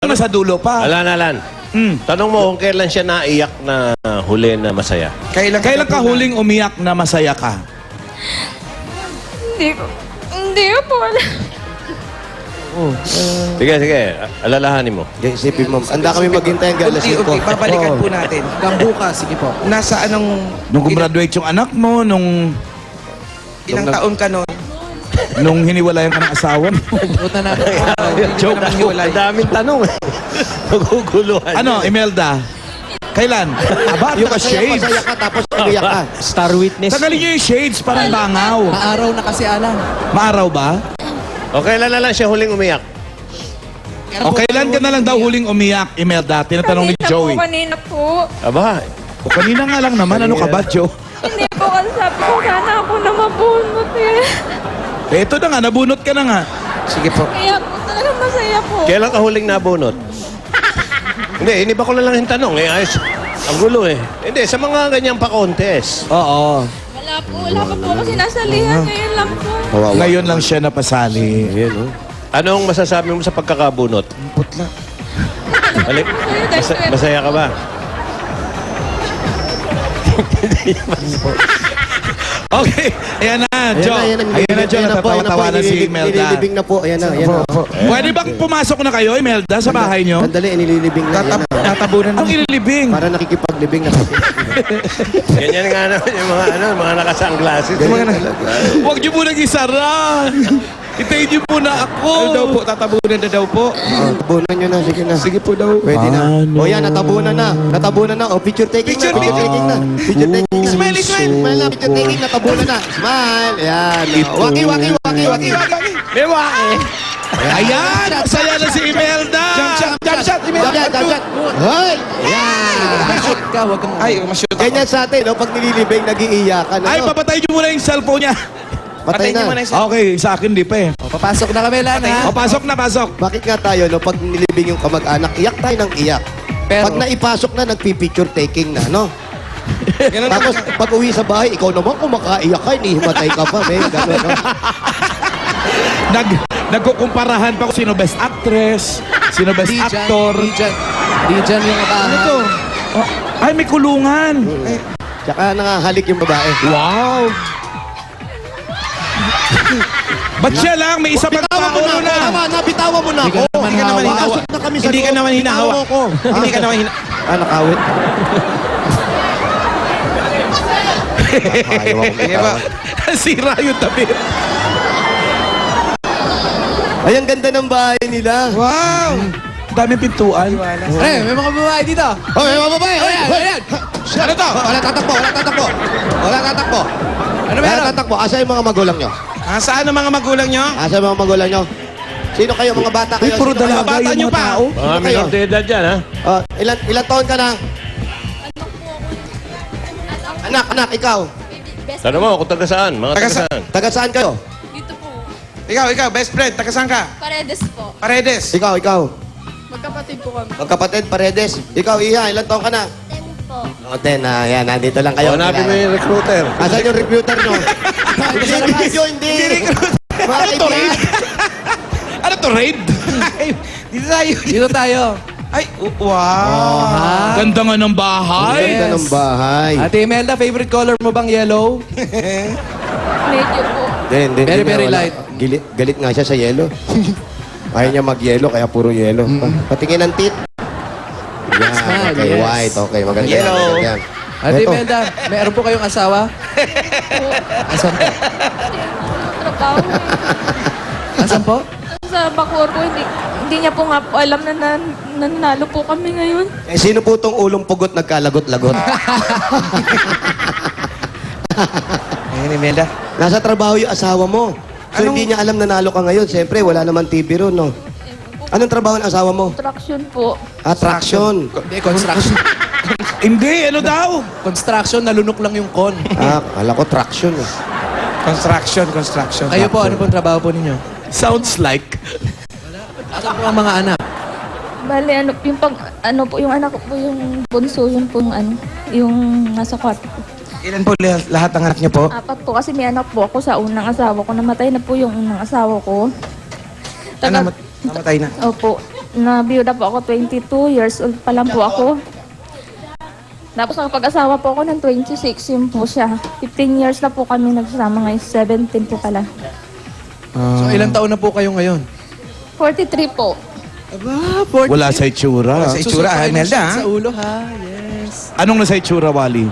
na sa dulo pa. Alan. Tanong mo kung kailan siya naiyak na huli na masaya. Kailan ka huling umiyak na masaya ka? Hindi ko po alam. Sige. Alalahanin mo. Isipin mo, anda kami maghintay hanggang alas 5. Okay, babalikan po natin. Hanggang bukas, sige po. Nasa anong... Nung gumraduate yung anak mo, nung Ilang taon ka noon? hiniwalayan ka ng asawa mo. Buta na. Joke ako. Ang daming tanong. Naguguluhan. Ano, Imelda? Kailan? Aba, yung shades. Masaya ka tapos umiyak ka. Star witness. Tagalin niyo yung shades, parang bangaw. Maaraw na kasi, Alan. Maaraw ba? O kailan na lang siya huling umiyak? O kailan ka na lang daw huling umiyak, Imelda? Tinatanong ni Joey. Kanina po. Aba, O kanina nga lang naman, ano ka ba, Joe? Hindi po kasi sabi ko sana ako na mabunot eh. Eto na nga, nabunot ka na nga. Sige po. Kaya po talaga masaya po. kailan ka huling nabunot? Hindi, iniba ko na lang yung tanong. Ayos. Ang gulo eh. Hindi, sa mga ganyang pa-contest. Oo. Wala pa po ako sinasalihan. Ngayon lang po. Ngayon lang siya napasali. Anong masasabi mo sa pagkakabunot? Putla. Balik. Masaya ka ba? Okay, ayan na, Joe. Ayan na, Joe. Natatawa na si Imelda. Nililibing na po. Ayan na. Pwede bang pumasok na kayo, Imelda, sa bahay nyo? Sandali, nililibing na. Ayan na. Tatabunan Ang ililibing. Para nakikipaglibing na. Ganyan nga naman yung mga nakasunglasses. Huwag niyo munang isara. Itayin niyo muna ako. Ano daw po? Tatabunan na daw po. Tabunan nyo na. Sige na. Sige po daw. Pwede na. Paano? O yan, natabunan na. Natabunan na. O, picture taking na. Picture taking na. Picture taking na. Smile. Smile na. Picture taking na. Tabunan na. Smile. Yan. Waki. May waki. Ayan, masaya na si Imelda. Jump shot. Jump. Hoy! Yan. Shoot ka, wag kang... Ay, ma-shoot ako. Ganyan sa atin, no? Pag nililibing, nag-iiyakan. Ay, papatay niyo muna yung cellphone niya. Patay niyo na. muna yung... Okay, sa akin di pa eh. Papasok na kami, Lan, ha? O, pasok na, pasok. Bakit nga tayo, no? Pag nilibing yung kamag-anak, iyak tayo ng iyak. Pero- Pag naipasok na, nagpipicture taking na, no? Ganun Tapos, pag uwi sa bahay, ikaw naman, kung makaiyak ka, inihimatay ka pa, may gano'n, no? Nagkukumparahan pa kung sino best actress, sino best actor. Di dyan yung abahan. Ano to? Oh, ay, may kulungan. Tsaka nangahalik yung babae. Wow. Ba't siya lang? May isa pang Bitawan mo paulo na. na. Tama, nabitawan mo na Hindi ako. ka naman hawa. Pasok na kami sa Hindi ka loob. naman hinahawa. Bitawan ko. Hindi ka naman nakawit? Sige ba? Sira yung tabi. Ay, ang ganda ng bahay nila. Wow. Daming pintuan. Pre, may mga babae dito. Oh, may mga babae. Ayan. Ano to? Wala tatakbo. Ano Wala meron? tatakbo. Asa yung mga magulang nyo? Saan ang mga magulang nyo? Asa yung mga magulang nyo? Sino kayo, mga bata Uy, kayo? puro Sino kayo? dalaga Bata yung nyo mga pa. tao. Mga kayo? minor de edad yan, ha? Oh, ilan taon ka na? Anak, ikaw. Tanong mo kung taga saan. Mga taga saan. Taga saan kayo? Dito po. Ikaw, best friend. Taga saan ka? Paredes po. Paredes. Ikaw. Magkapatid po kami. Magkapatid, Paredes. Ikaw, Iha, ilan taon ka na? 10 po. O, 10 na. Yan, nandito lang kayo. Hanapin mo yung recruiter. Asan yung recruiter nyo? Hindi. Mga kaibigan. Ano to, raid? Dito tayo. Ay, wow. Ganda nga ng bahay. Ganda ng bahay. Ate Imelda, favorite color mo bang yellow? Medyo po. Hindi, Very, very wala. light. Galit nga siya sa yelo. Ayaw niya mag-yelo, kaya puro yelo. Patingin ng tit. Yan, Smile, okay, yes. white. Okay, maganda yan. Yellow. maganda yan. Ate Eto. Imelda, meron po kayong asawa? Asan po? Trabaho eh. Asan po? Sa Bacoor po, hindi niya po nga po alam na nanalo po kami ngayon. Eh, sino po tong ulong pugot nagkalagot-lagot? Ayun, Imelda. Nasa trabaho yung asawa mo. So, hindi niya alam na nalo ka ngayon. Siyempre, wala naman TV ron, no? Anong trabaho ng asawa mo? Traction po. Attraction. Hindi, construction. Hindi, ano daw? Construction, nalunok lang yung con. Kala ko traction, eh. Construction. Kayo po, ano pong trabaho po ninyo? Sounds like. Asan po ang mga anak? Bale, ano po, yung anak ko po, yung bunso, yung pong yung nasa kwarto. Ilan po lahat ng anak niyo po? 4 po, kasi may anak po ako sa unang asawa ko. Namatay na po yung unang asawa ko. Namatay na. Opo. na-biyuda po ako, 22 years old pa lang po ako. Tapos nakapag-asawa po ako ng 26, yun po siya. 15 years na po kami nagsama ngayon, 17 po pala. So, ilang taon na po kayo ngayon? 43 po. Aba, 40. Wala sa itsura. Sa itsura, Susunod Imelda, tayo ha? Sa ulo, ha? Yes. Anong nasa itsura, Wally?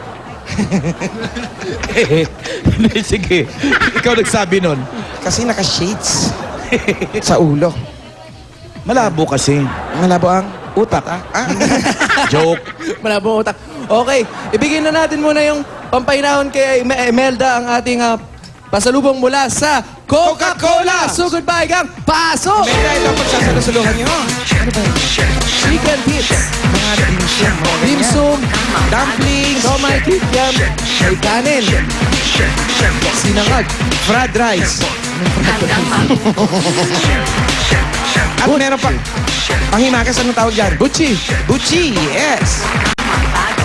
Hindi, sige. Ikaw nagsabi nun. Kasi naka-shades sa ulo. Malabo kasi. Malabo ang Utak. Joke. Malabo utak. Okay, ibigay na natin muna yung pampahinahon kay Imelda ang ating pasalubong mula sa Coca-Cola. So goodbye, gang. Pasok! Imelda, ito ang pagsasalusuluhan niyo. Ano ba yun? Chicken hits. Mga dimsum. mga ganyan. Dimsum. Dumplings. Somay kikiam. May kanin. Sinangag. Fried rice. At meron pa. Panghimakas, anong tawag dyan? Gucci. Buchi, yes.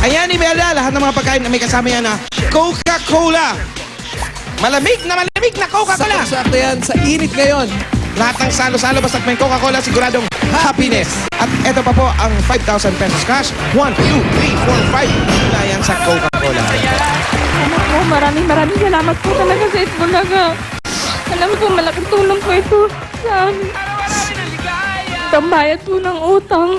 Ayan, Imelda, lahat ng mga pagkain na may kasama yan na Coca-Cola. Malamig na Coca-Cola. Sakto yan sa init ngayon. Lahat ng salo-salo basta't may Coca-Cola, siguradong happiness. At eto pa po ang 5,000 pesos cash. 1, 2, 3, 4, 5. Wala yan sa Coca-Cola. Ano po, maraming salamat po talaga sa Itbulaga. Alam po, malaking tulong po ito sa amin. Tambayad po ng utang.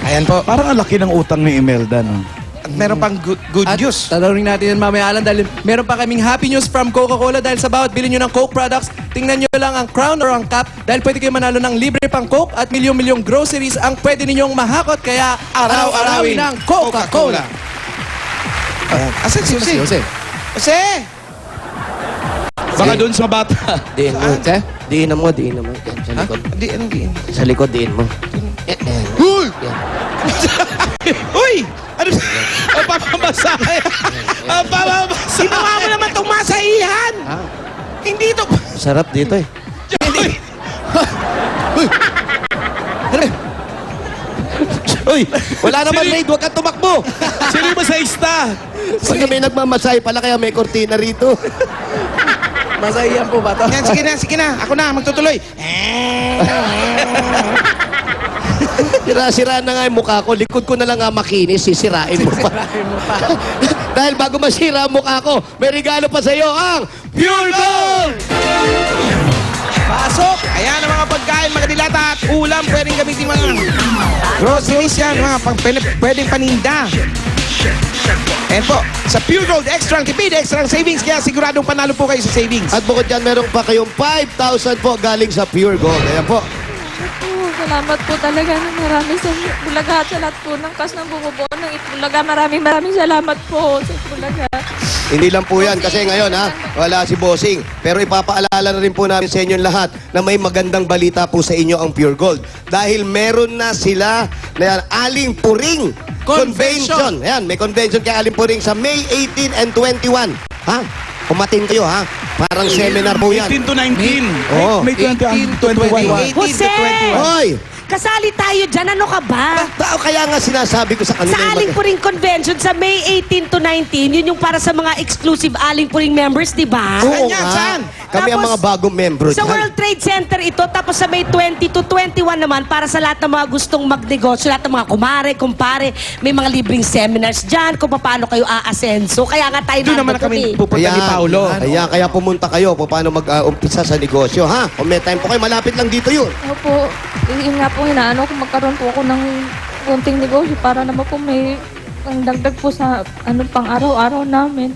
Ayan po. Parang ang laki ng utang ni Imelda, no? At meron pang good At news. tanongin natin yan mamaya Alan dahil meron pa kaming happy news from Coca-Cola dahil sa bawat bilhin nyo ng Coke products, tingnan nyo lang ang crown or ang cap dahil pwede kayo manalo ng libre pang Coke at milyong-milyong groceries ang pwede ninyong mahakot kaya araw-arawin ng Coca-Cola. Asan si Jose? Jose. Jose! Baka doon sa bata. Diin mo. Jose? Diin mo. Yan, sa likod. Di, ano, di. Sa likod, diin mo. Uy! Uy! Ano? Ang pamamasahe. Ang pamamasahe. Ginawa mo naman itong masaihan! Hindi ito. Sarap dito eh. Uy, wala naman raid, huwag kang tumakbo. Sino yung masaista? Pag may nagmamasay pala, kaya may kortina rito. Masahiyan po ba to? Yan, sige na. Ako na, magtutuloy. Sira-sira na nga yung mukha ko. Likod ko na lang nga makinis, sisirain mo pa. Dahil bago masira ang mukha ko, may regalo pa sa iyo ang Pure Gold! Pasok! Ayan ang mga pagkain, mga dilata at ulam. Pwedeng gamitin mga groceries yan, mga pwedeng paninda. Ayan po, sa Pure Gold, extra ang tipid, extra ang savings. Kaya siguradong panalo po kayo sa savings. At bukod dyan, meron pa kayong 5,000 po galing sa Pure Gold. Ayan po. Salamat po talaga ng marami sa Itbulaga at sa lahat po ng kas ng bumubuo ng Itbulaga. Maraming salamat po sa Itbulaga. Hindi lang po yan kasi ngayon ha, wala si Bossing. Pero ipapaalala na rin po namin sa inyo lahat na may magandang balita po sa inyo ang Pure Gold. Dahil meron na sila na yan, Aling Puring Convention. Ayan, may convention kay Aling Puring sa May 18 and 21. Ha? Kumatin kayo ha. Parang seminar po yan. 18 to 19. Oo. May 18 to 21. 21. Jose! Hoy! Kasali tayo dyan, ano ka ba? Kaya nga sinasabi ko sa kanila. Sa Aling Puring Convention sa May 18 to 19, yun yung para sa mga exclusive Aling Puring members, di ba? Oo Saan yan? nga. Saan? Kami ang Tapos, mga bagong membro Sa dyan. World Trade Center ito, tapos sa May 20 to 21 naman, para sa lahat ng mga gustong magnegosyo, lahat ng mga kumare, kumpare, may mga libreng seminars dyan, kung paano kayo aasenso. Kaya nga tayo Doon naman nandun kami eh. pupunta ni Paolo. Kaya pumunta kayo kung paano mag-umpisa sa negosyo, ha? Kung may time po kayo, malapit lang dito yun. Opo, yun nga po inaano kung magkaroon po ako ng konting negosyo para naman po may pang dagdag po sa pang araw-araw namin.